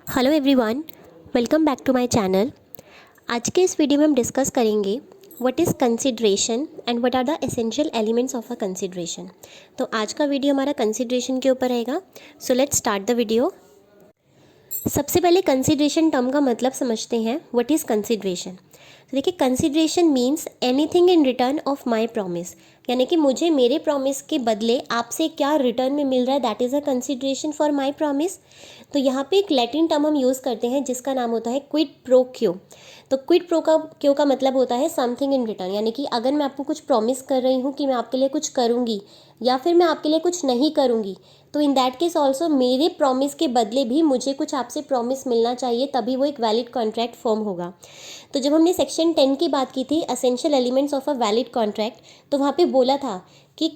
Hello everyone, welcome back to my channel. आज के इस वीडियो में हम डिस्कस करेंगे what is consideration and what are the essential elements of a consideration. तो आज का वीडियो हमारा कंसिडरेशन के ऊपर रहेगा। So let's start the video. सबसे पहले कंसिडरेशन टर्म का मतलब समझते हैं। What is consideration? तो देखिए, consideration means anything in return of my promise, यानी कि मुझे मेरे प्रॉमिस के बदले आपसे क्या रिटर्न में मिल रहा है, that is a consideration for my promise. तो यहाँ पे एक लैटिन टर्म हम यूज़ करते हैं जिसका नाम होता है क्विड प्रो क्यो। तो क्विड प्रो का क्यो का मतलब होता है समथिंग इन रिटर्न, यानी कि अगर मैं आपको कुछ प्रॉमिस कर रही हूँ कि मैं आपके लिए कुछ करूँगी या फिर मैं आपके लिए कुछ नहीं करूँगी, तो इन दैट केस ऑल्सो मेरे प्रॉमिस के बदले भी मुझे कुछ आपसे प्रॉमिस मिलना चाहिए, तभी वो एक वैलिड कॉन्ट्रैक्ट फॉर्म होगा। तो जब हमने सेक्शन 10 की बात की थी, essential elements of a valid contract, तो वहाँ पे बोला था कि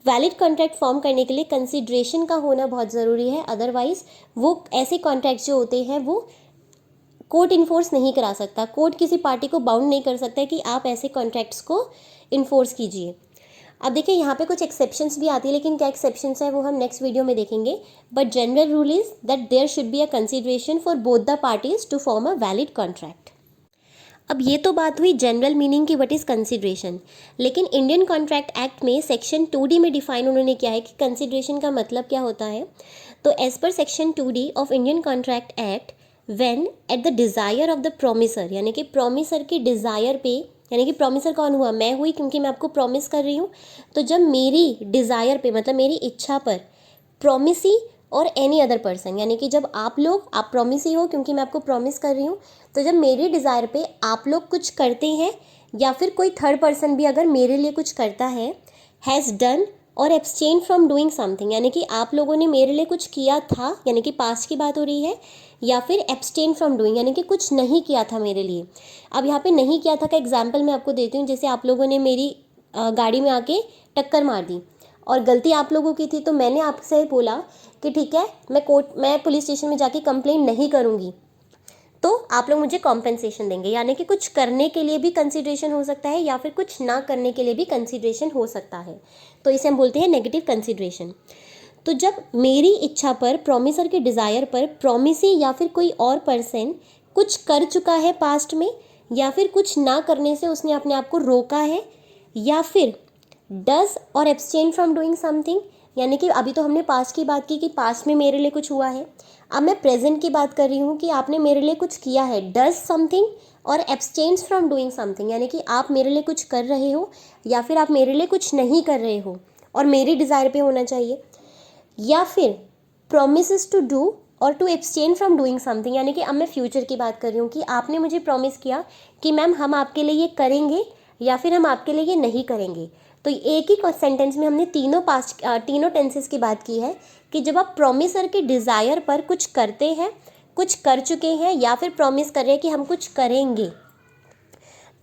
वैलिड कॉन्ट्रैक्ट फॉर्म करने के लिए कंसिडरेशन का होना बहुत ज़रूरी है। अदरवाइज वो ऐसे कॉन्ट्रैक्ट जो होते हैं वो कोर्ट इन्फोर्स नहीं करा सकता, कोर्ट किसी पार्टी को बाउंड नहीं कर सकता है कि आप ऐसे कॉन्ट्रैक्ट्स को इन्फोर्स कीजिए। अब देखिए, यहाँ पे कुछ एक्सेप्शंस भी आती है, लेकिन क्या एक्सेप्शंस है वो हम नेक्स्ट वीडियो में देखेंगे। But general rule is that there should be a consideration for both the parties to form a valid contract. अब ये तो बात हुई जनरल मीनिंग की व्हाट इज़ कंसिडरेशन, लेकिन इंडियन कॉन्ट्रैक्ट एक्ट में सेक्शन 2D में डिफाइन उन्होंने किया है कि कंसिडरेशन का मतलब क्या होता है। तो as per section 2D of Indian Contract Act, when at the desire of the promisor, यानी कि प्रोमिसर की डिज़ायर पे, यानी कि प्रोमिसर कौन हुआ, मैं हुई, क्योंकि मैं आपको प्रॉमिस कर रही हूँ। तो जब मेरी डिज़ायर पे, मतलब मेरी इच्छा पर, प्रोमिसी और एनी अदर पर्सन, यानी कि जब आप लोग, आप प्रॉमिसी हो क्योंकि मैं आपको प्रॉमिस कर रही हूँ, तो जब मेरी डिज़ायर पे आप लोग कुछ करते हैं या फिर कोई थर्ड पर्सन भी अगर मेरे लिए कुछ करता है, हैज़ डन और एब्सटेन फ्रॉम डूइंग समथिंग, यानी कि आप लोगों ने मेरे लिए कुछ किया था, यानी कि पास्ट की बात हो रही है, या फिर एब्सटेन फ्रॉम डूइंग, यानी कि कुछ नहीं किया था मेरे लिए। अब यहाँ पे नहीं किया था का एग्जाम्पल मैं आपको देती हूँ। जैसे आप लोगों ने मेरी गाड़ी में आके टक्कर मार दी और गलती आप लोगों की थी, तो मैंने आपसे बोला कि ठीक है, मैं पुलिस स्टेशन में जाके कंप्लेन नहीं करूँगी, तो आप लोग मुझे कॉम्पेंसेशन देंगे। यानी कि कुछ करने के लिए भी कंसिडरेशन हो सकता है या फिर कुछ ना करने के लिए भी कंसिडरेशन हो सकता है। तो इसे हम बोलते हैं नेगेटिव कंसिडरेशन। तो जब मेरी इच्छा पर, प्रोमिसर के डिज़ायर पर, प्रोमिसी या फिर कोई और पर्सन कुछ कर चुका है पास्ट में, या फिर कुछ ना करने से उसने अपने आप को रोका है, या फिर डज और एब्सटेन फ्रॉम डूइंग समथिंग, यानी कि अभी तो हमने पास्ट की बात की कि पास्ट में मेरे लिए कुछ हुआ है। अब मैं प्रेजेंट की बात कर रही हूँ कि आपने मेरे लिए कुछ किया है, डज समथिंग और एब्सटेन्स फ्रॉम डूइंग समथिंग, यानी कि आप मेरे लिए कुछ कर रहे हो या फिर आप मेरे लिए कुछ नहीं कर रहे हो और मेरी डिज़ायर पे होना चाहिए। या फिर प्रोमिस टू डू और to abstain from doing something, यानी कि अब मैं फ्यूचर की बात कर रही हूँ कि आपने मुझे प्रॉमिस किया कि मैम हम आपके लिए ये करेंगे या फिर हम आपके लिए ये नहीं करेंगे। तो एक ही सेंटेंस में हमने तीनों टेंसेस की बात की है कि जब आप प्रोमिसर के डिज़ायर पर कुछ करते हैं, कुछ कर चुके हैं या फिर प्रॉमिस कर रहे हैं कि हम कुछ करेंगे,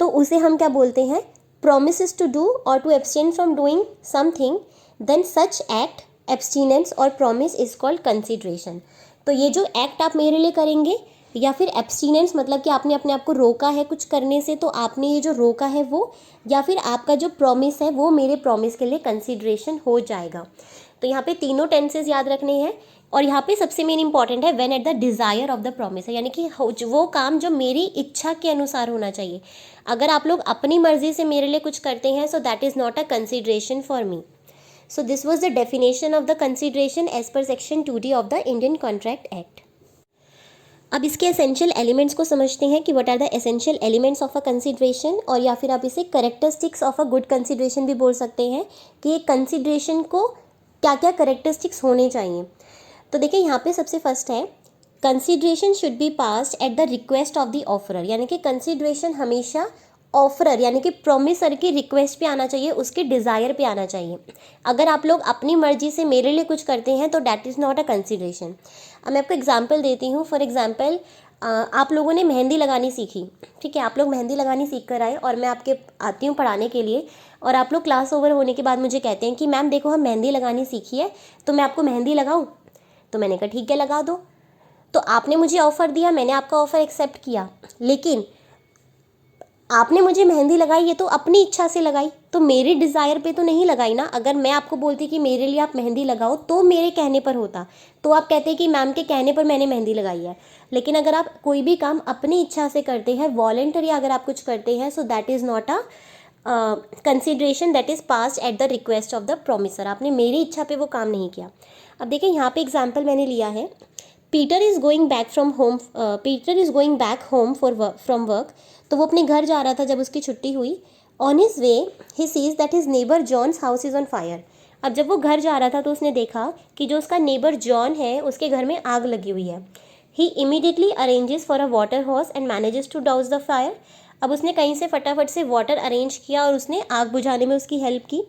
तो उसे हम क्या बोलते हैं, प्रोमिस टू डू और to abstain from doing something, then such act, abstinence और प्रॉमिस इज कॉल्ड कंसिडरेशन। तो ये जो एक्ट आप मेरे लिए करेंगे या फिर एब्सटीनेंस मतलब कि आपने अपने आप को रोका है कुछ करने से, तो आपने ये जो रोका है वो, या फिर आपका जो प्रॉमिस है वो मेरे प्रॉमिस के लिए कंसिडरेशन हो जाएगा। तो यहाँ पे तीनों टेंसेस याद रखने हैं। और यहाँ पे सबसे मेन इंपॉर्टेंट है when at the desire of the promise, यानी कि वो काम जो मेरी इच्छा के अनुसार होना चाहिए। अगर आप लोग अपनी मर्जी से मेरे लिए कुछ करते हैं, so that is not a consideration for me. So this was the definition of the consideration as per section 2D of the Indian Contract Act. अब इसके एसेंशियल एलिमेंट्स को समझते हैं कि what are the essential elements of a consideration, और या फिर आप इसे characteristics of a good consideration भी बोल सकते हैं कि एक कंसिडरेशन को क्या क्या करेक्टरिस्टिक्स होने चाहिए। तो देखिए, यहाँ पे सबसे फर्स्ट है, consideration should be passed at the request of the offeror, यानी कि कंसिडरेशन हमेशा ऑफरर यानी कि प्रोमिसर की रिक्वेस्ट पे आना चाहिए, उसके डिज़ायर पे आना चाहिए। अगर आप लोग अपनी मर्जी से मेरे लिए कुछ करते हैं तो that is not a consideration. अब मैं आपको एग्जांपल देती हूँ। फॉर एग्जांपल, आप लोगों ने मेहंदी लगानी सीखी, ठीक है, आप लोग मेहंदी लगानी सीख कर आए और मैं आपके आती हूँ पढ़ाने के लिए, और आप लोग क्लास ओवर होने के बाद मुझे कहते हैं कि मैम देखो हम मेहंदी लगानी सीखी है, तो मैं आपको मेहंदी लगाऊँ। तो मैंने कहा ठीक है लगा दो। तो आपने मुझे ऑफ़र दिया, मैंने आपका ऑफ़र एक्सेप्ट किया, लेकिन आपने मुझे मेहंदी लगाई, ये तो अपनी इच्छा से लगाई, तो मेरे डिज़ायर पे तो नहीं लगाई ना। अगर मैं आपको बोलती कि मेरे लिए आप मेहंदी लगाओ तो मेरे कहने पर होता, तो आप कहते कि मैम के कहने पर मैंने मेहंदी लगाई है। लेकिन अगर आप कोई भी काम अपनी इच्छा से करते हैं, वॉलेंटरी अगर आप कुछ करते हैं, so that is not a consideration that is passed at the request of the promisor. आपने मेरी इच्छा पे वो काम नहीं किया। अब देखिए यहाँ पे एग्जाम्पल मैंने लिया है, Peter is going back from home, Peter is going back home from work. तो वो अपने घर जा रहा था जब उसकी छुट्टी हुई। On his way he sees that his neighbour John's house is on fire. अब जब वो घर जा रहा था तो उसने देखा कि जो उसका नेबर जॉन है उसके घर में आग लगी हुई है। He immediately arranges for a water hose and manages to douse the fire. अब उसने कहीं से फटाफट से वाटर अरेंज किया और उसने आग बुझाने में उसकी हेल्प की।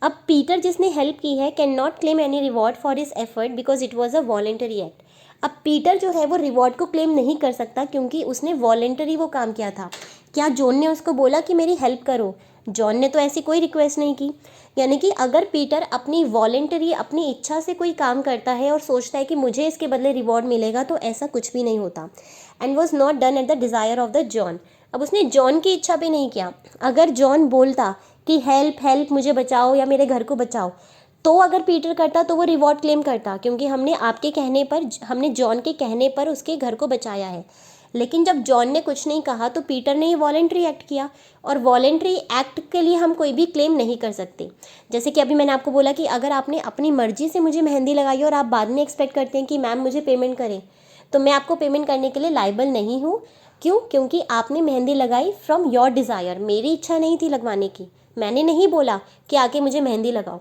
अब पीटर जिसने हेल्प की है can not claim any reward for his effort because it was a voluntary act. अब पीटर जो है वो रिवॉर्ड को क्लेम नहीं कर सकता क्योंकि उसने वॉलेंटरी वो काम किया था। क्या जॉन ने उसको बोला कि मेरी हेल्प करो? जॉन ने तो ऐसी कोई रिक्वेस्ट नहीं की। यानी कि अगर पीटर अपनी वॉलेंटरी अपनी इच्छा से कोई काम करता है और सोचता है कि मुझे इसके बदले रिवॉर्ड मिलेगा, तो ऐसा कुछ भी नहीं होता। And was not done at the desire of the John. अब उसने जॉन की इच्छा पे नहीं किया। अगर जॉन बोलता कि हेल्प हेल्प मुझे बचाओ या मेरे घर को बचाओ, तो अगर पीटर करता तो वो रिवॉर्ड क्लेम करता क्योंकि हमने आपके कहने पर, हमने जॉन के कहने पर उसके घर को बचाया है। लेकिन जब जॉन ने कुछ नहीं कहा तो पीटर ने ये वॉलेंट्री एक्ट किया, और वॉलेंट्री एक्ट के लिए हम कोई भी क्लेम नहीं कर सकते। जैसे कि अभी मैंने आपको बोला कि अगर आपने अपनी मर्जी से मुझे मेहंदी लगाई और आप बाद में एक्सपेक्ट करते हैं कि मैम मुझे पेमेंट करें, तो मैं आपको पेमेंट करने के लिए लाइबल नहीं हूँ। क्यों? क्योंकि आपने मेहंदी लगाई फ्रॉम योर डिज़ायर, मेरी इच्छा नहीं थी लगवाने की। मैंने नहीं बोला कि आके मुझे मेहंदी लगाओ।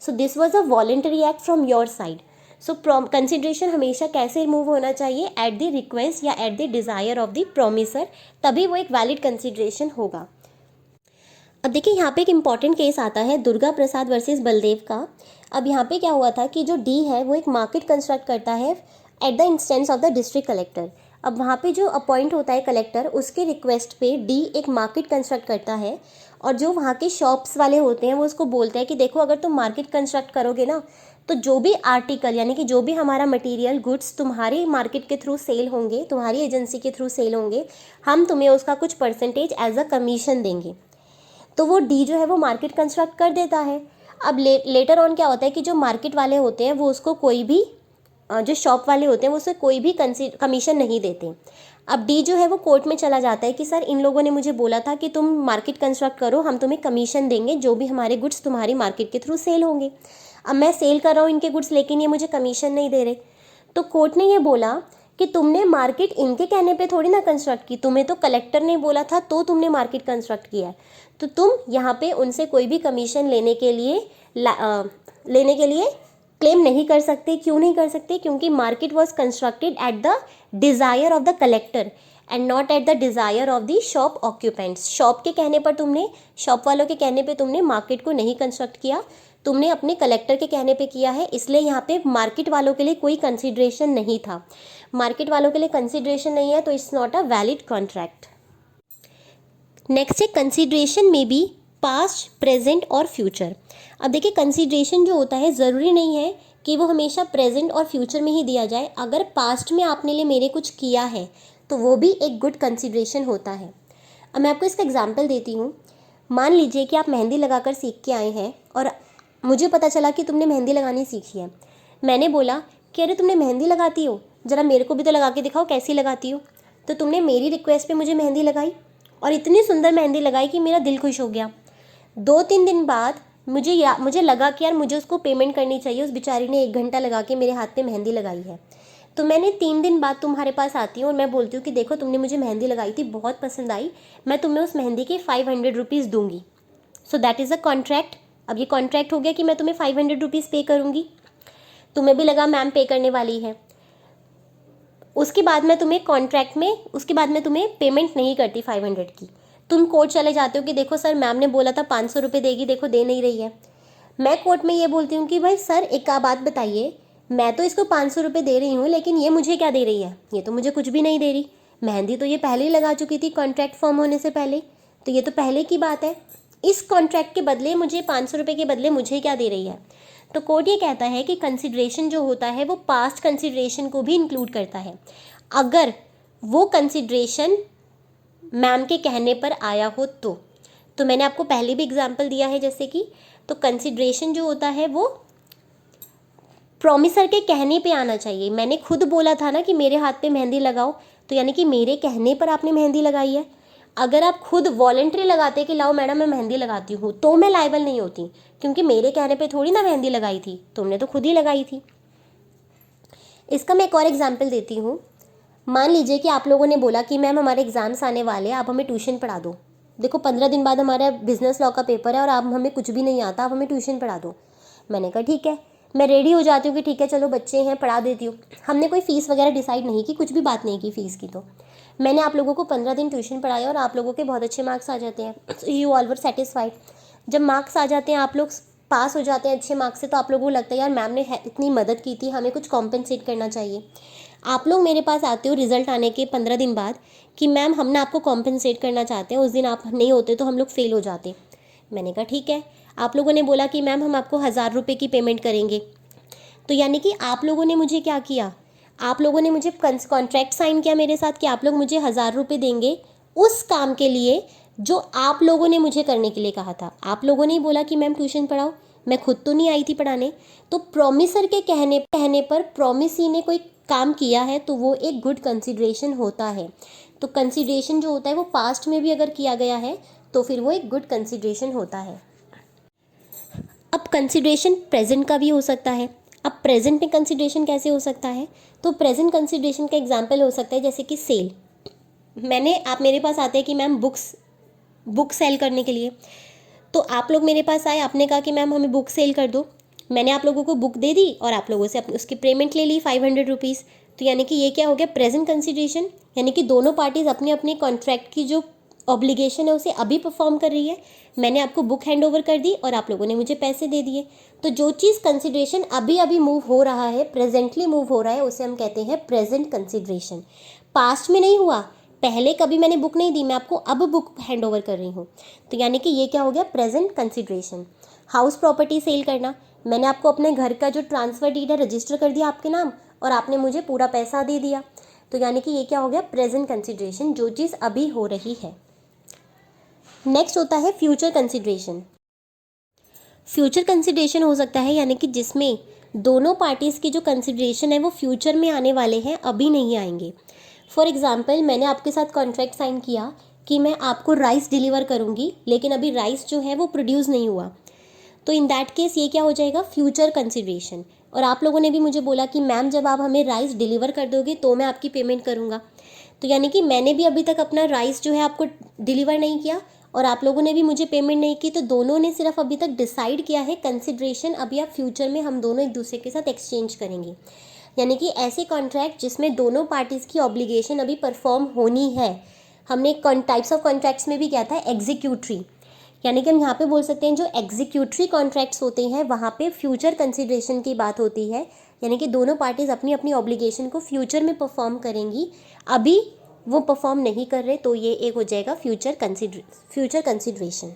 सो this was a voluntary act from your side. So consideration हमेशा कैसे मूव होना चाहिए? एट द रिक्वेस्ट या eight the desire of the promisor, तभी वो एक वैलिड कंसिडरेशन होगा। अब देखिए यहाँ पे एक इम्पॉर्टेंट केस आता है दुर्गा प्रसाद वर्सेस बलदेव का। अब यहाँ पे क्या हुआ था कि जो डी है वो एक मार्केट कंस्ट्रक्ट करता है at the instance of the district collector. अब वहाँ पे जो अपॉइंट होता है कलेक्टर, उसके रिक्वेस्ट पे डी एक मार्केट कंस्ट्रक्ट करता है, और जो वहाँ के शॉप्स वाले होते हैं वो उसको बोलते हैं कि देखो अगर तुम मार्केट कंस्ट्रक्ट करोगे ना, तो जो भी आर्टिकल यानी कि जो भी हमारा मटेरियल गुड्स तुम्हारी मार्केट के थ्रू सेल होंगे, तुम्हारी एजेंसी के थ्रू सेल होंगे, हम तुम्हें उसका कुछ परसेंटेज एज अ कमीशन देंगे। तो वो डी जो है वो मार्केट कंस्ट्रक्ट कर देता है। अब लेटर ऑन क्या होता है कि जो मार्केट वाले होते हैं वो उसको कोई भी, जो शॉप वाले होते हैं वो उसे कोई भी कमीशन नहीं देते। अब डी जो है वो कोर्ट में चला जाता है कि सर इन लोगों ने मुझे बोला था कि तुम मार्केट कंस्ट्रक्ट करो, हम तुम्हें कमीशन देंगे जो भी हमारे गुड्स तुम्हारी मार्केट के थ्रू सेल होंगे। अब मैं सेल कर रहा हूँ इनके गुड्स, लेकिन ये मुझे कमीशन नहीं दे रहे। तो कोर्ट ने ये बोला कि तुमने मार्केट इनके कहने पे थोड़ी ना कंस्ट्रक्ट की, तुम्हें तो कलेक्टर ने बोला था तो तुमने मार्केट कंस्ट्रक्ट किया है। तो तुम यहाँ पे उनसे कोई भी कमीशन लेने के लिए क्लेम नहीं कर सकते। क्यों नहीं कर सकते? क्योंकि market was constructed at the desire of the collector and not at the desire of the shop occupants. Shop के कहने पर तुमने, शॉप वालों के कहने पे तुमने मार्केट को नहीं कंस्ट्रक्ट किया, तुमने अपने कलेक्टर के कहने पे किया है। इसलिए यहाँ पे मार्केट वालों के लिए कोई कंसिडरेशन नहीं था। मार्केट वालों के लिए कंसिडरेशन नहीं है तो it's not a valid contract. Next है कंसिडरेशन में बी पास्ट, प्रेजेंट और फ्यूचर। अब देखिए कंसिडरेशन जो होता है ज़रूरी नहीं है कि वो हमेशा प्रेजेंट और फ्यूचर में ही दिया जाए। अगर पास्ट में आपने लिए मेरे कुछ किया है तो वो भी एक गुड कंसिडरेशन होता है। अब मैं आपको इसका एग्जांपल देती हूँ। मान लीजिए कि आप मेहंदी लगाकर सीख के आए हैं और मुझे पता चला कि तुमने मेहंदी लगानी सीखी है। मैंने बोला कि अरे तुमने मेहंदी लगाती हो, ज़रा मेरे को भी तो लगा के दिखाओ कैसी लगाती हो। तो तुमने मेरी रिक्वेस्ट पे मुझे मेहंदी लगाई और इतनी सुंदर मेहंदी लगाई कि मेरा दिल खुश हो गया। 2-3 दिन बाद मुझे लगा कि यार मुझे उसको पेमेंट करनी चाहिए, उस बेचारी ने 1 घंटा लगा के मेरे हाथ पे मेहंदी लगाई है। तो मैंने 3 दिन बाद तुम्हारे पास आती हूँ और मैं बोलती हूँ कि देखो तुमने मुझे मेहंदी लगाई थी, बहुत पसंद आई, मैं तुम्हें उस मेहंदी के 500 रुपीज़ दूंगी। सो दैट इज़ अ कॉन्ट्रैक्ट। अब ये कॉन्ट्रैक्ट हो गया कि मैं तुम्हें 500 रुपीज़ पे करूँगी। तुम्हें भी लगा मैम पे करने वाली है। उसके बाद मैं तुम्हें पेमेंट नहीं करती 500 की। तुम कोर्ट चले जाते हो कि देखो सर मैम ने बोला था 500 रुपये देगी, देखो दे नहीं रही है। मैं कोर्ट में ये बोलती हूँ कि भाई सर एक बात बताइए, मैं तो इसको 500 रुपये दे रही हूँ लेकिन ये मुझे क्या दे रही है? ये तो मुझे कुछ भी नहीं दे रही। मेहंदी तो ये पहले ही लगा चुकी थी कॉन्ट्रैक्ट फॉर्म होने से पहले, तो ये तो पहले की बात है। इस कॉन्ट्रैक्ट के बदले मुझे 500 रुपये के बदले मुझे क्या दे रही है? तो कोर्ट ये कहता है कि कंसिडरेशन जो होता है वो पास्ट कंसिडरेशन को भी इंक्लूड करता है, अगर वो कंसिडरेशन मैम के कहने पर आया हो तो तो मैंने आपको पहले भी एग्जाम्पल दिया है जैसे कि, तो कंसिडरेशन जो होता है वो प्रॉमिसर के कहने पे आना चाहिए। मैंने खुद बोला था ना कि मेरे हाथ पे मेहंदी लगाओ, तो यानी कि मेरे कहने पर आपने मेहंदी लगाई है। अगर आप खुद वॉलेंट्री लगाते कि लाओ मैडम मैं मेहंदी लगाती हूँ, तो मैं लायबल नहीं होती, क्योंकि मेरे कहने पे थोड़ी ना मेहंदी लगाई थी, तुमने तो खुद ही लगाई थी। इसका मैं एक और एग्जाम्पल देती हूँ। मान लीजिए कि आप लोगों ने बोला कि मैम हमारे एग्ज़ाम्स आने वाले हैं, आप हमें ट्यूशन पढ़ा दो। देखो 15 दिन बाद हमारा बिजनेस लॉ का पेपर है और आप हमें कुछ भी नहीं आता, आप हमें ट्यूशन पढ़ा दो। मैंने कहा ठीक है, मैं रेडी हो जाती हूँ कि ठीक है चलो बच्चे हैं पढ़ा देती हूँ। हमने कोई फ़ीस वगैरह डिसाइड नहीं की, कुछ भी बात नहीं की फ़ीस की। तो मैंने आप लोगों को 15 दिन ट्यूशन पढ़ाया और आप लोगों के बहुत अच्छे मार्क्स आ जाते हैं। You all were satisfied. जब मार्क्स आ जाते हैं, आप लोग पास हो जाते हैं अच्छे मार्क्स से, तो आप लोगों को लगता है यार मैम ने इतनी मदद की थी, हमें कुछ कॉम्पनसेट करना चाहिए। आप लोग मेरे पास आते हो रिजल्ट आने के 15 दिन बाद कि मैम हमने आपको कॉम्पनसेट करना चाहते हैं, उस दिन आप नहीं होते तो हम लोग फेल हो जाते। मैंने कहा ठीक है। आप लोगों ने बोला कि मैम हम आपको 1000 रुपये की पेमेंट करेंगे। तो यानी कि आप लोगों ने मुझे क्या किया, आप लोगों ने मुझे कॉन्ट्रैक्ट साइन किया मेरे साथ कि आप लोग मुझे 1000 रुपये देंगे उस काम के लिए जो आप लोगों ने मुझे करने के लिए कहा था। आप लोगों ने ही बोला कि मैम ट्यूशन पढ़ाओ, मैं खुद तो नहीं आई थी पढ़ाने। तो प्रॉमिसर के कहने पर प्रॉमिसी ने कोई काम किया है तो वो एक गुड कंसिडरेशन होता है। तो कंसिडरेशन जो होता है वो पास्ट में भी अगर किया गया है तो फिर वो एक गुड कंसिडरेशन होता है। अब कंसिडरेशन प्रेजेंट का भी हो सकता है। अब प्रेजेंट में कंसिडरेशन कैसे हो सकता है, तो प्रेजेंट कंसिडरेशन का एग्जांपल हो सकता है जैसे कि सेल। आप मेरे पास आते हैं कि मैम बुक सेल करने के लिए, तो आप लोग मेरे पास आए, आपने कहा कि मैम हमें बुक सेल कर दो। मैंने आप लोगों को बुक दे दी और आप लोगों से उसकी पेमेंट ले ली 500 रुपीज़। तो यानी कि ये क्या हो गया, प्रेजेंट कंसिडरेशन। यानी कि दोनों पार्टीज अपने अपने कॉन्ट्रैक्ट की जो ऑब्लिगेशन है उसे अभी परफॉर्म कर रही है। मैंने आपको बुक हैंड ओवर कर दी और आप लोगों ने मुझे पैसे दे दिए। तो जो चीज़ कंसिडरेशन अभी अभी मूव हो रहा है, प्रेजेंटली मूव हो रहा है, उसे हम कहते हैं प्रेजेंट कंसिडरेशन। पास्ट में नहीं हुआ, पहले कभी मैंने बुक नहीं दी, मैं आपको अब बुक हैंड ओवर कर रही हूँ। तो यानी कि ये क्या हो गया, present consideration. House property sale करना, मैंने आपको अपने घर का जो ट्रांसफ़र डीड है रजिस्टर कर दिया आपके नाम और आपने मुझे पूरा पैसा दे दिया। तो यानी कि ये क्या हो गया, प्रेजेंट कंसिडरेशन, जो चीज़ अभी हो रही है। नेक्स्ट होता है फ्यूचर कंसिडरेशन। फ्यूचर कंसिडरेशन हो सकता है यानी कि जिसमें दोनों पार्टीज़ की जो कंसिडरेशन है वो फ्यूचर में आने वाले हैं, अभी नहीं आएंगे। फॉर एग्जाम्पल, मैंने आपके साथ कॉन्ट्रैक्ट साइन किया कि मैं आपको राइस डिलीवर करूंगी, लेकिन अभी राइस जो है वो प्रोड्यूस नहीं हुआ। तो इन दैट केस ये क्या हो जाएगा, फ्यूचर कंसिडरेशन। और आप लोगों ने भी मुझे बोला कि मैम जब आप हमें राइस डिलीवर कर दोगे तो मैं आपकी पेमेंट करूँगा। तो यानी कि मैंने भी अभी तक अपना राइस जो है आपको डिलीवर नहीं किया और आप लोगों ने भी मुझे पेमेंट नहीं की, तो दोनों ने सिर्फ अभी तक डिसाइड किया है कंसिडरेशन, अभी आप फ्यूचर में हम दोनों एक दूसरे के साथ एक्सचेंज करेंगे। यानी कि ऐसे कॉन्ट्रैक्ट जिसमें दोनों पार्टीज़ की ऑब्लिगेशन अभी परफॉर्म होनी है। हमने टाइप्स ऑफ कॉन्ट्रैक्ट्स में भी क्या था, एग्जीक्यूटरी। यानी कि हम यहाँ पे बोल सकते हैं जो एग्जीक्यूटरी कॉन्ट्रैक्ट्स होते हैं वहाँ पे फ्यूचर कंसिडरेशन की बात होती है। यानी कि दोनों पार्टीज़ अपनी अपनी ऑब्लिगेशन को फ्यूचर में परफॉर्म करेंगी, अभी वो परफॉर्म नहीं कर रहे, तो ये एक हो जाएगा फ्यूचर कंसिडरेशन।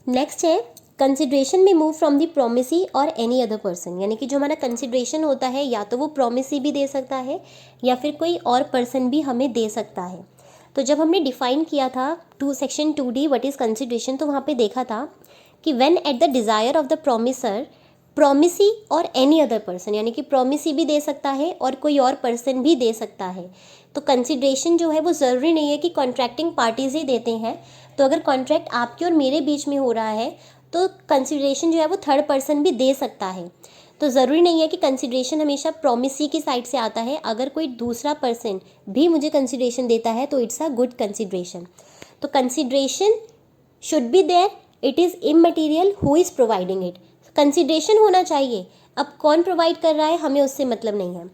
नेक्स्ट है कंसिडरेशन में मूव फ्रॉम द प्रोमिसी और एनी अदर पर्सन। यानी कि जो हमारा कंसिडरेशन होता है या तो वो प्रोमिसी भी दे सकता है या फिर कोई और पर्सन भी हमें दे सकता है। तो जब हमने डिफाइन किया था section 2D what is consideration, तो वहाँ पे देखा था कि when at the desire of the promisor, promisee और एनी अदर पर्सन, यानी कि प्रोमिसी भी दे सकता है और कोई और पर्सन भी दे सकता है। तो कंसिडरेशन जो है वो ज़रूरी नहीं है कि कॉन्ट्रैक्टिंग पार्टीज़ ही देते हैं। तो अगर कॉन्ट्रैक्ट आपके और मेरे बीच में हो रहा है तो कंसिडरेशन जो है वो थर्ड पर्सन भी दे सकता है। तो ज़रूरी नहीं है कि कंसिडरेशन हमेशा प्रोमिसी की साइड से आता है, अगर कोई दूसरा पर्सन भी मुझे कंसिडरेशन देता है तो इट्स अ गुड कंसिडरेशन। तो consideration should be there, it is immaterial who is providing it. Consideration होना चाहिए, अब कौन प्रोवाइड कर रहा है हमें उससे मतलब नहीं है।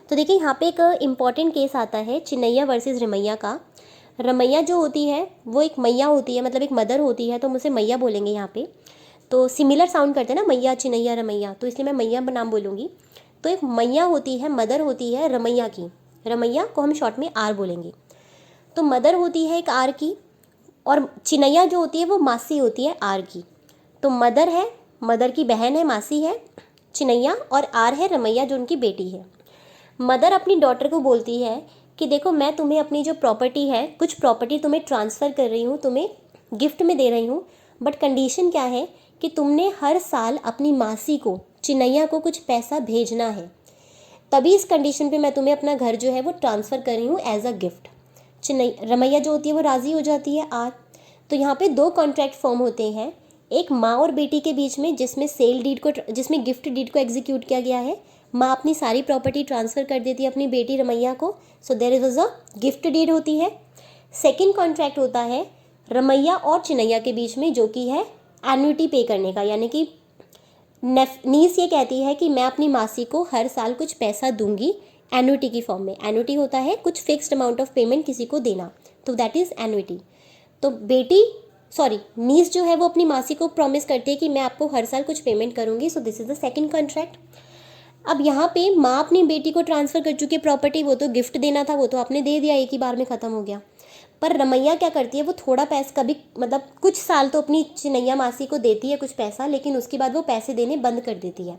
तो देखिए यहाँ पे एक इम्पॉर्टेंट केस आता है चिन्नैया वर्सेस रमैया का। रमैया जो होती है वो एक मैया होती है, मतलब एक मदर होती है, तो हम उसे मैया बोलेंगे यहाँ पे। तो सिमिलर साउंड करते हैं ना, मैया चिन्नैया रमैया, तो इसलिए मैं मैया नाम बोलूँगी। तो एक मैया होती है, मदर होती है रमैया की, रमैया को हम शॉर्ट में आर बोलेंगे। तो मदर होती है एक आर की और चिन्नैया जो होती है वो मासी होती है आर की। तो मदर है, मदर की बहन है, मासी है चिन्नैया, और आर है रमैया जो उनकी बेटी है। मदर अपनी डॉटर को बोलती है कि देखो मैं तुम्हें अपनी जो प्रॉपर्टी है, कुछ प्रॉपर्टी तुम्हें ट्रांसफ़र कर रही हूँ, तुम्हें गिफ्ट में दे रही हूँ, बट कंडीशन क्या है कि तुमने हर साल अपनी मासी को, चिन्नैया को कुछ पैसा भेजना है, तभी इस कंडीशन पे मैं तुम्हें अपना घर जो है वो ट्रांसफ़र कर रही हूँ एज अ गिफ्ट। रमैया जो होती है वो राज़ी हो जाती है आर। तो यहाँ पे दो कॉन्ट्रैक्ट फॉर्म होते हैं, एक माँ और बेटी के बीच में जिसमें जिसमें गिफ्ट डीड को एग्जीक्यूट किया गया है। माँ अपनी सारी प्रॉपर्टी ट्रांसफ़र कर देती है अपनी बेटी रमैया को, so there is a gift deed होती है। सेकेंड कॉन्ट्रैक्ट होता है रमैया और चिन्नैया के बीच में, जो कि है एन्युटी पे करने का, यानी कि नीस ये कहती है कि मैं अपनी मासी को हर साल कुछ पैसा दूंगी एन्युटी की फॉर्म में। एन्युटी होता है कुछ फिक्स्ड अमाउंट ऑफ पेमेंट किसी को देना, तो दैट इज़ एन्युटी। तो नीस जो है वो अपनी मासी को प्रॉमिस करती है कि मैं आपको हर साल कुछ पेमेंट करूंगी, so this is the second contract. अब यहाँ पे माँ अपनी बेटी को ट्रांसफ़र कर चुकी है प्रॉपर्टी, वो तो गिफ्ट देना था वो तो आपने दे दिया, एक ही बार में ख़त्म हो गया। पर रमैया क्या करती है, वो थोड़ा पैसा कभी मतलब कुछ साल तो अपनी चिन्नैया मासी को देती है कुछ पैसा, लेकिन उसके बाद वो पैसे देने बंद कर देती है।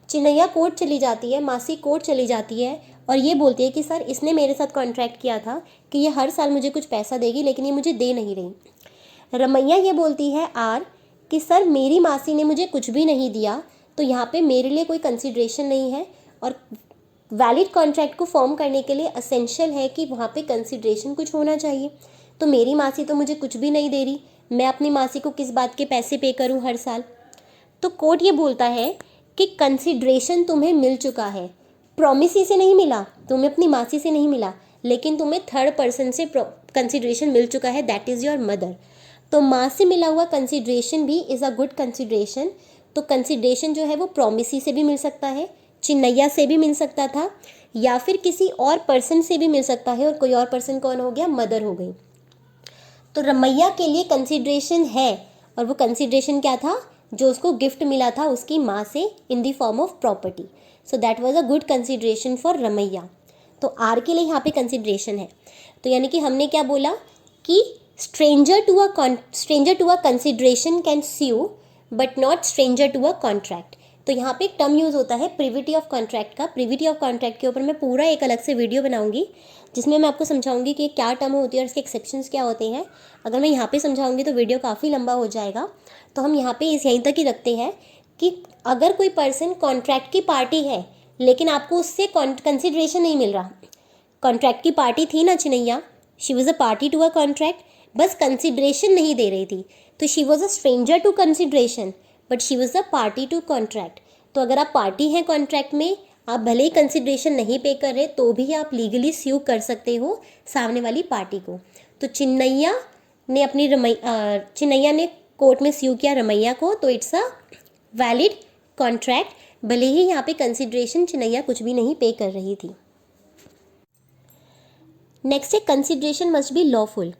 चिन्नैया कोर्ट चली जाती है, मासी कोर्ट चली जाती है और ये बोलती है कि सर इसने मेरे साथ कॉन्ट्रैक्ट किया था कि ये हर साल मुझे कुछ पैसा देगी, लेकिन ये मुझे दे नहीं रही। रमैया ये बोलती है आर कि सर मेरी मासी ने मुझे कुछ भी नहीं दिया, तो यहाँ पे मेरे लिए कोई कंसिड्रेशन नहीं है, और वैलिड कॉन्ट्रैक्ट को फॉर्म करने के लिए असेंशियल है कि वहाँ पे कंसिड्रेशन कुछ होना चाहिए। तो मेरी मासी तो मुझे कुछ भी नहीं दे रही, मैं अपनी मासी को किस बात के पैसे पे करूँ हर साल। तो कोर्ट ये बोलता है कि कंसिड्रेशन तुम्हें मिल चुका है, प्रॉमिसी से नहीं मिला, तुम्हें अपनी मासी से नहीं मिला, लेकिन तुम्हें थर्ड पर्सन से कंसिड्रेशन मिल चुका है, दैट इज़ योर मदर। तो माँ से मिला हुआ कंसिड्रेशन भी इज़ अ गुड कंसिड्रेशन। तो कंसिड्रेशन जो है वो प्रॉमिसी से भी मिल सकता है, चिन्नैया से भी मिल सकता था, या फिर किसी और पर्सन से भी मिल सकता है, और कोई और पर्सन कौन हो गया, मदर हो गई। तो रमैया के लिए कंसिड्रेशन है, और वो कंसिड्रेशन क्या था, जो उसको गिफ्ट मिला था उसकी माँ से in the form of property, so that was a good consideration for Ramaiah. तो आर के लिए यहाँ पे कंसिड्रेशन है। तो यानी कि हमने क्या बोला कि stranger to a consideration can sue but not stranger to a contract. तो यहाँ पे एक टर्म यूज़ होता है प्रिविटी ऑफ कॉन्ट्रैक्ट का। प्रिविटी ऑफ कॉन्ट्रैक्ट के ऊपर मैं पूरा एक अलग से वीडियो बनाऊंगी, जिसमें मैं आपको समझाऊंगी कि क्या टर्म होती है और इसके एक्सेप्शंस क्या होते हैं। अगर मैं यहाँ पे समझाऊंगी तो वीडियो काफ़ी लंबा हो जाएगा, तो हम यहाँ पे यहीं तक ही रखते हैं कि अगर कोई पर्सन कॉन्ट्रैक्ट की पार्टी है लेकिन आपको उससे कंसिड्रेशन नहीं मिल रहा, कॉन्ट्रैक्ट की पार्टी थी ना Chinnaiah, she was a party to a contract, बस कंसिड्रेशन नहीं दे रही थी, तो she was a stranger to consideration but she was a party to contract. तो अगर आप पार्टी हैं कॉन्ट्रैक्ट में, आप भले ही कंसिड्रेशन नहीं पे कर रहे, तो भी आप लीगली स्यू कर सकते हो सामने वाली पार्टी को। तो चिन्नैया ने कोर्ट में स्यू किया रमैया को, तो इट्स अ वैलिड कॉन्ट्रैक्ट, भले ही यहाँ पे कंसिड्रेशन चिन्नैया कुछ भी नहीं पे कर रही थी। नेक्स्ट है कंसिड्रेशन मस्ट बी लॉफुल,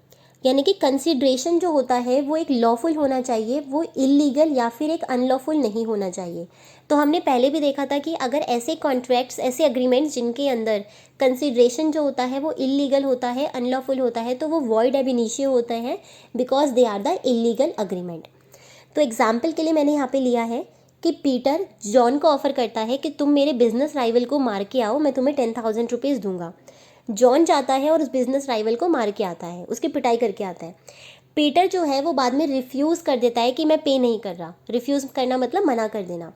यानी कि कंसिड्रेशन जो होता है वो एक लॉफुल होना चाहिए, वो इलीगल या फिर एक अनलॉफुल नहीं होना चाहिए। तो हमने पहले भी देखा था कि अगर ऐसे कॉन्ट्रैक्ट्स, ऐसे अग्रीमेंट्स जिनके अंदर कंसिड्रेशन जो होता है वो इलीगल होता है, अनलॉफुल होता है, तो वो वॉइड एब इनिशियो होते हैं because they are the illegal agreement. तो एग्जाम्पल के लिए मैंने यहाँ पे लिया है कि पीटर जॉन को ऑफर करता है कि तुम मेरे बिजनेस राइवल को मार के आओ, मैं तुम्हें 10,000 रुपीज़ दूंगा। जॉन जाता है और उस बिजनेस राइवल को मार के आता है, उसकी पिटाई करके आता है। पीटर जो है वो बाद में रिफ्यूज़ कर देता है कि मैं पे नहीं कर रहा, रिफ्यूज़ करना मतलब मना कर देना।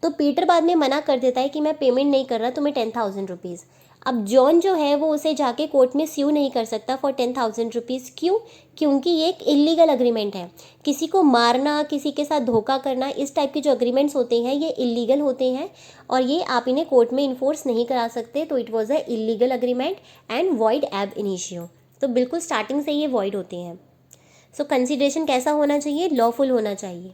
तो पीटर बाद में मना कर देता है कि मैं पेमेंट नहीं कर रहा, तुम्हें 10,000 रुपीज़। अब जॉन जो है वो उसे जाके कोर्ट में स्यू नहीं कर सकता फॉर 10,000 रुपीज़। क्यों? क्योंकि ये एक इलीगल अग्रीमेंट है। किसी को मारना, किसी के साथ धोखा करना, इस टाइप के जो अग्रीमेंट्स होते हैं ये इलीगल होते हैं, और ये आप इन्हें कोर्ट में इन्फोर्स नहीं करा सकते। तो it was a illegal agreement and void एब इनिशियो। तो बिल्कुल स्टार्टिंग से ये वॉइड होते हैं। सो कंसिडरेशन कैसा होना चाहिए? लॉफुल होना चाहिए।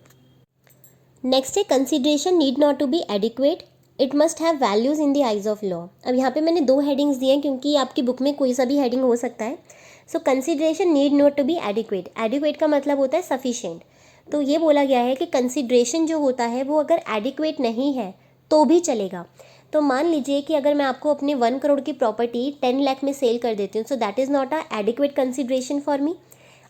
नेक्स्ट है consideration need not to be adequate, it must have values in the eyes of law. अब यहाँ पे मैंने 2 हेडिंग्स दिए हैं क्योंकि आपकी बुक में कोई सा भी हेडिंग हो सकता है। So consideration need not to be adequate, adequate का मतलब होता है सफिशिएंट। तो ये बोला गया है कि कंसिडरेशन जो होता है वो अगर एडिक्वेट नहीं है तो भी चलेगा। तो मान लीजिए कि अगर मैं आपको अपने 1 करोड़ की प्रॉपर्टी 10 लाख में सेल कर देती हूँ, सो that is not a adequate consideration for मी।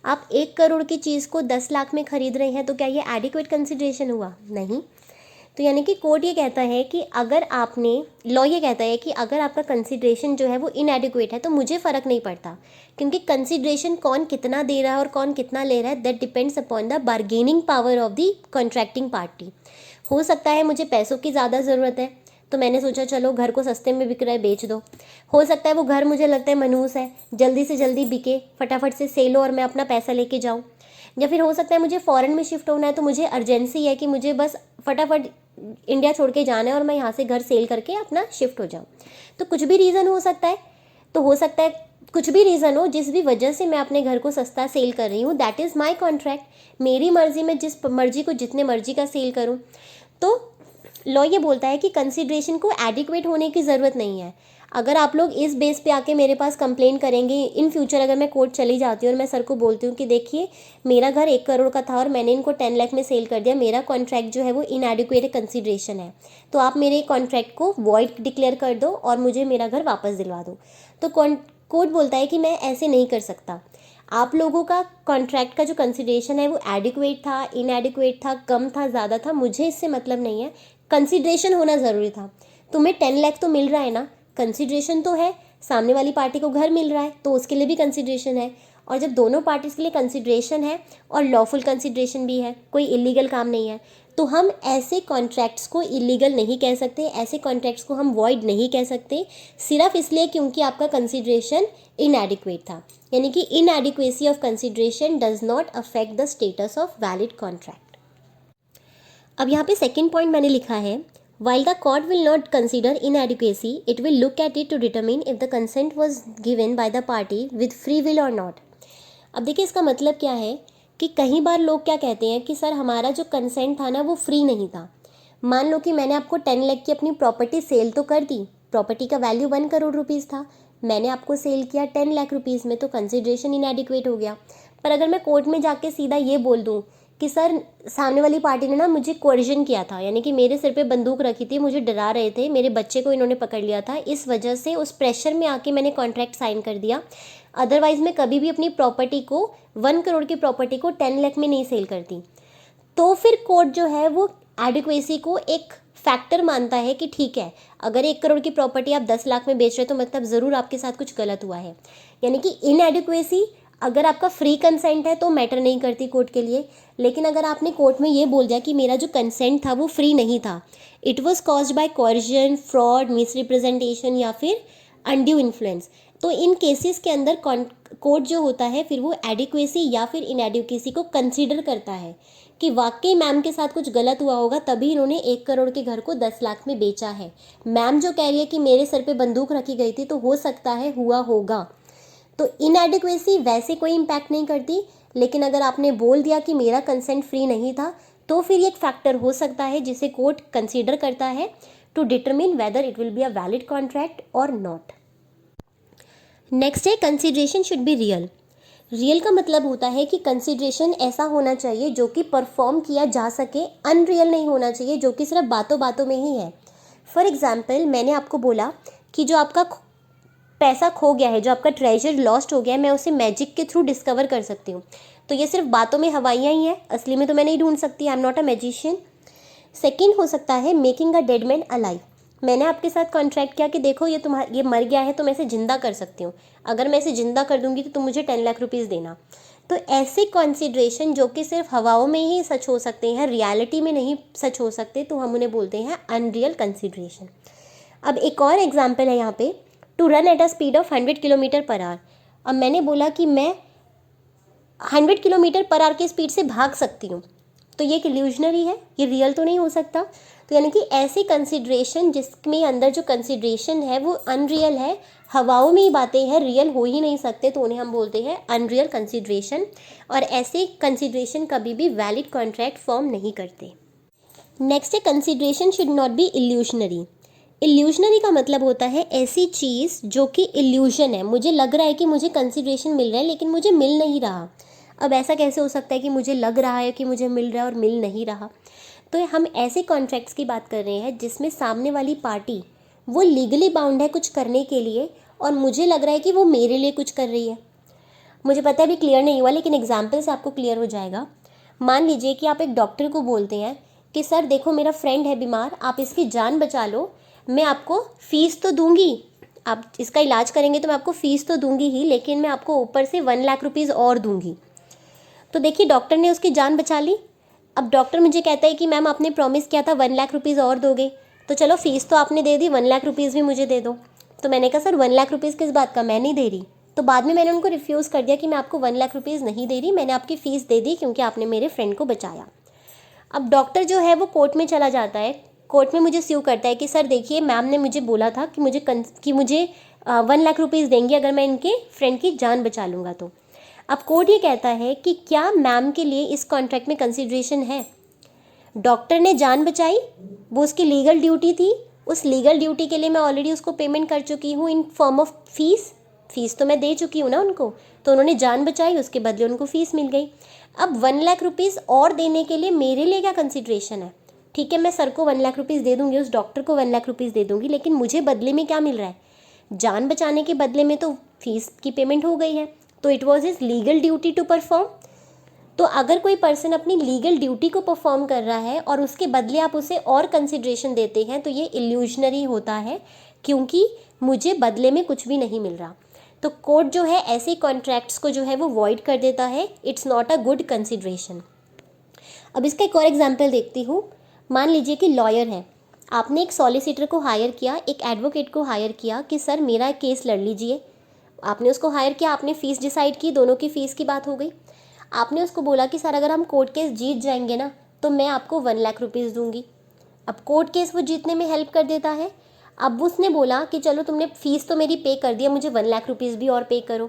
आप 1 करोड़ की चीज़ को 10 लाख में खरीद रहे हैं, तो क्या ये एडिक्वेट कंसिडरेशन हुआ? नहीं। तो यानी कि कोर्ट ये कहता है कि अगर आपने, लॉ ये कहता है कि अगर आपका कंसिडरेशन जो है वो इनएडिक्वेट है तो मुझे फ़र्क नहीं पड़ता, क्योंकि कंसिडरेशन कौन कितना दे रहा है और कौन कितना ले रहा है, that depends upon the bargaining power of the contracting party. हो सकता है मुझे पैसों की ज़्यादा ज़रूरत है तो मैंने सोचा चलो घर को सस्ते में बिक रहा है बेच दो। हो सकता है वो घर मुझे लगता है मनहूस है, जल्दी से जल्दी बिके, फटाफट से सेल हो और मैं अपना पैसा लेके जाऊँ। या फिर हो सकता है मुझे फ़ॉरेन में शिफ्ट होना है तो मुझे अर्जेंसी है कि मुझे बस फटाफट इंडिया छोड़ के जाना है और मैं यहाँ से घर सेल करके अपना शिफ्ट हो जाऊँ। तो कुछ भी रीज़न हो सकता है। तो हो सकता है कुछ भी रीज़न हो, जिस भी वजह से मैं अपने घर को सस्ता सेल कर रही हूँ, दैट इज़ माई कॉन्ट्रैक्ट। मेरी मर्ज़ी, मैं जिस मर्ज़ी को जितने मर्ज़ी का सेल करूँ। तो लॉ ये बोलता है कि कंसिडरेशन को एडिक्वेट होने की ज़रूरत नहीं है। अगर आप लोग इस बेस पे आके मेरे पास कंप्लेन करेंगे इन फ्यूचर, अगर मैं कोर्ट चली जाती हूँ और मैं सर को बोलती हूँ कि देखिए मेरा घर 1 करोड़ का था और मैंने इनको 10 लाख में सेल कर दिया, मेरा कॉन्ट्रैक्ट जो है वो इनएडिक्वेट कंसिडरेशन है, तो आप मेरे कॉन्ट्रैक्ट को वॉइड डिक्लेयर कर दो और मुझे मेरा घर वापस दिलवा दो। तो कोर्ट बोलता है कि मैं ऐसे नहीं कर सकता। आप लोगों का कॉन्ट्रैक्ट का जो कंसिडरेशन है वो एडिक्वेट था, इनएडिक्वेट था, कम था, ज़्यादा था, मुझे इससे मतलब नहीं है। कंसिडरेशन होना ज़रूरी था। तुम्हें 10 लाख तो मिल रहा है ना, कंसिडरेशन तो है। सामने वाली पार्टी को घर मिल रहा है तो उसके लिए भी कंसिडरेशन है। और जब दोनों पार्टीज़ के लिए कंसिडरेशन है और लॉफुल कंसिडरेशन भी है, कोई इलीगल काम नहीं है, तो हम ऐसे कॉन्ट्रैक्ट्स को इलीगल नहीं कह सकते, ऐसे कॉन्ट्रैक्ट्स को हम वॉइड नहीं कह सकते, सिर्फ इसलिए क्योंकि आपका कंसिडरेशन इनएडिक्वेट था। यानी कि inadequacy of consideration does not affect the status of valid contract. अब यहाँ पे सेकेंड पॉइंट मैंने लिखा है, while the court will not consider inadequacy, it will look at it to determine if the consent was given by the party with free will or not। अब देखिए इसका मतलब क्या है कि कई बार लोग क्या कहते हैं कि सर हमारा जो कंसेंट था ना वो फ्री नहीं था। मान लो कि मैंने आपको 10 लाख की अपनी प्रॉपर्टी सेल तो कर दी, प्रॉपर्टी का वैल्यू 1 करोड़ रुपीज़ था, मैंने आपको सेल किया 10 लाख रुपीज़ में, तो कंसिडरेशन इनएडिक्वेट हो गया। पर अगर मैं कोर्ट में जाके सीधा ये बोल दूँ कि सर सामने वाली पार्टी ने ना मुझे कोर्जन किया था, यानी कि मेरे सिर पे बंदूक रखी थी, मुझे डरा रहे थे, मेरे बच्चे को इन्होंने पकड़ लिया था, इस वजह से उस प्रेशर में आके मैंने कॉन्ट्रैक्ट साइन कर दिया, अदरवाइज़ मैं कभी भी अपनी प्रॉपर्टी को 1 करोड़ की प्रॉपर्टी को 10 लाख में नहीं सेल करती। तो फिर कोर्ट जो है वो एडिक्वेसी को एक फैक्टर मानता है कि ठीक है, अगर 1 करोड़ की प्रॉपर्टी आप 10 लाख में बेच रहे हो तो मतलब ज़रूर आपके साथ कुछ गलत हुआ है। यानी कि इनएडिक्वेसी अगर आपका फ्री कंसेंट है तो मैटर नहीं करती कोर्ट के लिए, लेकिन अगर आपने कोर्ट में ये बोल दिया कि मेरा जो कंसेंट था वो फ्री नहीं था, it was caused by coercion, fraud, misrepresentation या फिर अनड्यू इन्फ्लुएंस, तो इन केसेस के अंदर कोर्ट जो होता है फिर वो एडिक्वेसी या फिर इनएडिक्वेसी को कंसीडर करता है कि वाकई मैम के साथ कुछ गलत हुआ होगा तभी इन्होंने 1 करोड़ के घर को 10 लाख में बेचा है। मैम जो कह रही है कि मेरे सर पे बंदूक रखी गई थी तो हो सकता है हुआ होगा। तो इनएडिक्वेसी वैसे कोई इम्पैक्ट नहीं करती, लेकिन अगर आपने बोल दिया कि मेरा कंसेंट फ्री नहीं था तो फिर एक फैक्टर हो सकता है जिसे कोर्ट कंसीडर करता है to determine whether it will be a valid contract और नॉट। नेक्स्ट है consideration should be real. Real का मतलब होता है कि कंसिडरेशन ऐसा होना चाहिए जो कि परफॉर्म किया जा सके, अनरियल नहीं होना चाहिए जो कि सिर्फ बातों बातों में ही है। फॉर एग्जाम्पल मैंने आपको बोला कि जो आपका पैसा खो गया है, जो आपका ट्रेजर लॉस्ट हो गया है, मैं उसे मैजिक के थ्रू डिस्कवर कर सकती हूँ, तो ये सिर्फ बातों में हवाइयाँ ही हैं, असली में तो मैं नहीं ढूंढ सकती, I am not a magician. Second हो सकता है making a dead man alive. मैंने आपके साथ कॉन्ट्रैक्ट किया कि देखो ये मर गया है तो मैं इसे ज़िंदा कर सकती हूँ, अगर मैं इसे ज़िंदा कर दूंगी तो तुम मुझे 10 लाख रुपीज़ देना। तो ऐसे कंसिडरेशन जो कि सिर्फ हवाओं में ही सच हो सकते हैं, रियलिटी में नहीं सच हो सकते, तो हम उन्हें बोलते हैं अनरियल कंसिडरेशन। अब एक और एग्जाम्पल है यहाँ पे, to run at a speed of 100 kilometre per hour. अब मैंने बोला कि मैं 100 किलोमीटर पर आवर की स्पीड से भाग सकती हूँ, तो ये एक इल्यूजनरी है, ये रियल तो नहीं हो सकता। तो यानी कि ऐसे कंसिडरेशन जिसमें अंदर जो कंसिडरेशन है वो अनरियल है, हवाओं में ही बातें हैं, रियल हो ही नहीं सकते, तो उन्हें हम बोलते हैं अनरियल कंसिडरेशन। और ऐसे कंसिडरेशन कभी भी वैलिड कॉन्ट्रैक्ट फॉर्म नहीं करते। नेक्स्ट है कंसिडरेशन शुड नॉट बी इल्यूशनरी। इल्यूशनरी का मतलब होता है ऐसी चीज़ जो कि इल्यूजन है, मुझे लग रहा है कि मुझे कंसिडरेशन मिल रहा है लेकिन मुझे मिल नहीं रहा। अब ऐसा कैसे हो सकता है कि मुझे लग रहा है कि मुझे मिल रहा है और मिल नहीं रहा। तो हम ऐसे कॉन्ट्रैक्ट्स की बात कर रहे हैं जिसमें सामने वाली पार्टी वो लीगली बाउंड है कुछ करने के लिए और मुझे लग रहा है कि वो मेरे लिए कुछ कर रही है। मुझे पता है अभी क्लियर नहीं हुआ लेकिन एग्जाम्पल से आपको क्लियर हो जाएगा। मान लीजिए कि आप एक डॉक्टर को बोलते हैं कि सर देखो मेरा फ्रेंड है बीमार, आप इसकी जान बचा लो, मैं आपको फ़ीस तो दूंगी, आप इसका इलाज करेंगे तो मैं आपको फ़ीस तो दूंगी ही, लेकिन मैं आपको ऊपर से 1 लाख रुपीज़ और दूंगी। तो देखिए डॉक्टर ने उसकी जान बचा ली। अब डॉक्टर मुझे कहता है कि मैम आपने प्रॉमिस किया था 1 लाख रुपीज़ और दोगे, तो चलो फ़ीस तो आपने दे दी, 1 लाख रुपीज़ भी मुझे दे दो। तो मैंने कहा सर 1 लाख रुपीज़ किस बात का, मैं नहीं दे रही। तो बाद में मैंने उनको रिफ्यूज़ कर दिया कि मैं आपको 1 लाख रुपीज़ नहीं दे रही, मैंने आपकी फ़ीस दे दी क्योंकि आपने मेरे फ्रेंड को बचाया। अब डॉक्टर जो है वो कोर्ट में चला जाता है, कोर्ट में मुझे स्यू करता है कि सर देखिए मैम ने मुझे बोला था कि मुझे 1 लाख रुपीज़ देंगे अगर मैं इनके फ्रेंड की जान बचा लूँगा तो। अब कोर्ट ये कहता है कि क्या मैम के लिए इस कॉन्ट्रैक्ट में कंसिडरेशन है? डॉक्टर ने जान बचाई, वो उसकी लीगल ड्यूटी थी, उस लीगल ड्यूटी के लिए मैं ऑलरेडी उसको पेमेंट कर चुकी हूँ इन फॉर्म ऑफ फीस तो मैं दे चुकी हूँ ना उनको, तो उन्होंने जान बचाई, उसके बदले उनको फ़ीस मिल गई। अब 1 लाख रुपीज़ और देने के लिए मेरे लिए क्या कंसिडरेशन है? ठीक है मैं सर को 1 लाख रुपीज़ दे दूँगी, उस डॉक्टर को 1 लाख रुपीज़ दे दूँगी, लेकिन मुझे बदले में क्या मिल रहा है? जान बचाने के बदले में तो फीस की पेमेंट हो गई है, तो it was his legal duty to perform. तो अगर कोई पर्सन अपनी लीगल ड्यूटी को परफॉर्म कर रहा है और उसके बदले आप उसे और कंसिडरेशन देते हैं तो ये इल्यूजनरी होता है, क्योंकि मुझे बदले में कुछ भी नहीं मिल रहा। तो कोर्ट जो है ऐसे कॉन्ट्रैक्ट्स को जो है वो वॉइड कर देता है। It's not a good consideration. अब इसका एक और एग्जाम्पल देखती हूँ। मान लीजिए कि लॉयर है, आपने एक सॉलिसिटर को हायर किया, एक एडवोकेट को हायर किया कि सर मेरा केस लड़ लीजिए। आपने उसको हायर किया, आपने फ़ीस डिसाइड की, दोनों की फ़ीस की बात हो गई। आपने उसको बोला कि सर अगर हम कोर्ट केस जीत जाएंगे ना तो मैं आपको 1 लाख रुपीज़ दूंगी। अब कोर्ट केस वो जीतने में हेल्प कर देता है। अब उसने बोला कि चलो तुमने फ़ीस तो मेरी पे कर दिया, मुझे 1 लाख रुपीज़ भी और पे करो।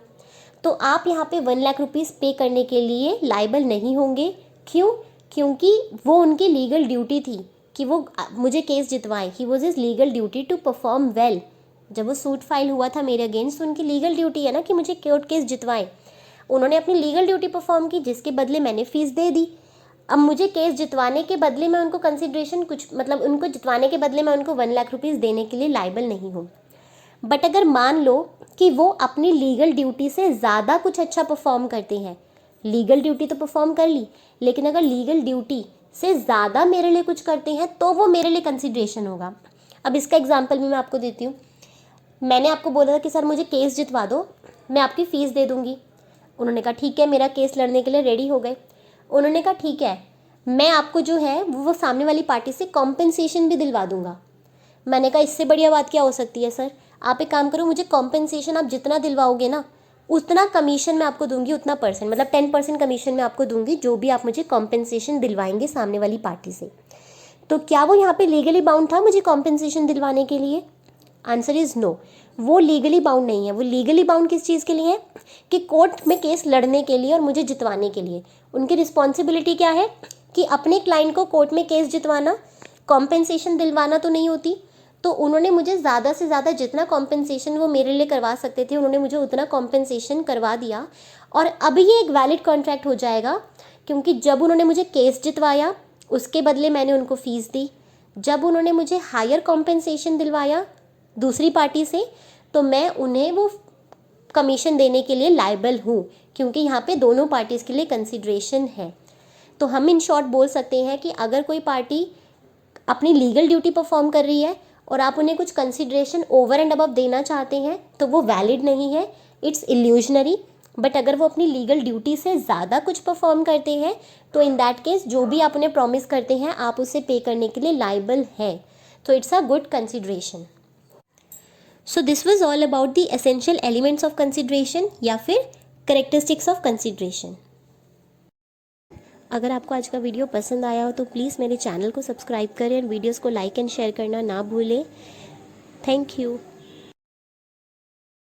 तो आप यहाँ पे 1 लाख रुपीज़ पे करने के लिए लाइबल नहीं होंगे। क्यों? क्योंकि वो उनकी लीगल ड्यूटी थी कि वो मुझे केस जितवाएं। He was his legal duty to perform well. जब वो सूट फाइल हुआ था मेरे अगेंस्ट, तो उनकी लीगल ड्यूटी है ना कि मुझे कोर्ट केस जितवाएं। उन्होंने अपनी लीगल ड्यूटी परफॉर्म की, जिसके बदले मैंने फ़ीस दे दी। अब मुझे केस जितवाने के बदले मैं उनको कंसिडरेशन कुछ मतलब उनको जितवाने के बदले मैं उनको 1 लाख रुपीज़ देने के लिए लाइबल नहीं हूँ। बट अगर मान लो कि वो अपनी लीगल ड्यूटी से ज़्यादा कुछ अच्छा परफॉर्म करते हैं, लीगल ड्यूटी तो परफॉर्म कर ली, लेकिन अगर लीगल ड्यूटी से ज़्यादा मेरे लिए कुछ करते हैं तो वो मेरे लिए कंसिडरेशन होगा। अब इसका एग्जाम्पल भी मैं आपको देती हूँ। मैंने आपको बोला था कि सर मुझे केस जितवा दो, मैं आपकी फ़ीस दे दूँगी। उन्होंने कहा ठीक है, मेरा केस लड़ने के लिए रेडी हो गए। उन्होंने कहा ठीक है, मैं आपको जो है वो सामने वाली पार्टी से कॉम्पेंसेशन भी दिलवा दूंगा। मैंने कहा इससे बढ़िया बात क्या हो सकती है सर, आप एक काम करो, मुझे कॉम्पेंसेशन आप जितना दिलवाओगे ना उतना कमीशन मैं आपको दूंगी, उतना परसेंट मतलब 10% कमीशन मैं आपको दूंगी जो भी आप मुझे कॉम्पेंसेशन दिलवाएंगे सामने वाली पार्टी से। तो क्या वो यहाँ पे लीगली बाउंड था मुझे कॉम्पेंसेशन दिलवाने के लिए? आंसर इज़ नो, वो लीगली बाउंड नहीं है। वो लीगली बाउंड किस चीज़ के लिए है? कि कोर्ट में केस लड़ने के लिए और मुझे जितवाने के लिए। उनकी रिस्पॉन्सिबिलिटी क्या है कि अपने क्लाइंट को कोर्ट में केस जितवाना, कॉम्पेंसेशन दिलवाना तो नहीं होती। तो उन्होंने मुझे ज़्यादा से ज़्यादा जितना कॉम्पेंसेशन वो मेरे लिए करवा सकते थे उन्होंने मुझे उतना कॉम्पेंसेशन करवा दिया। और अब ये एक वैलिड कॉन्ट्रैक्ट हो जाएगा, क्योंकि जब उन्होंने मुझे केस जितवाया उसके बदले मैंने उनको फ़ीस दी। जब उन्होंने मुझे हायर कॉम्पेंसेशन दिलवाया दूसरी पार्टी से, तो मैं उन्हें वो कमीशन देने के लिए लायबल हूँ, क्योंकि यहाँ पे दोनों पार्टीज़ के लिए कंसिडरेशन है। तो हम इन शॉर्ट बोल सकते हैं कि अगर कोई पार्टी अपनी लीगल ड्यूटी परफॉर्म कर रही है और आप उन्हें कुछ कंसिडरेशन ओवर एंड अबव देना चाहते हैं तो वो वैलिड नहीं है, इट्स इल्यूजनरी। बट अगर वो अपनी लीगल ड्यूटी से ज़्यादा कुछ परफॉर्म करते हैं तो इन दैट केस जो भी आप उन्हें प्रॉमिस करते हैं आप उसे पे करने के लिए लायबल है। तो it's a good consideration. So this was all about the essential elements of consideration या फिर करेक्टरिस्टिक्स ऑफ कंसिडरेशन। अगर आपको आज का वीडियो पसंद आया हो तो प्लीज़ मेरे चैनल को सब्सक्राइब करें और वीडियोस को लाइक एंड शेयर करना ना भूलें। Thank you.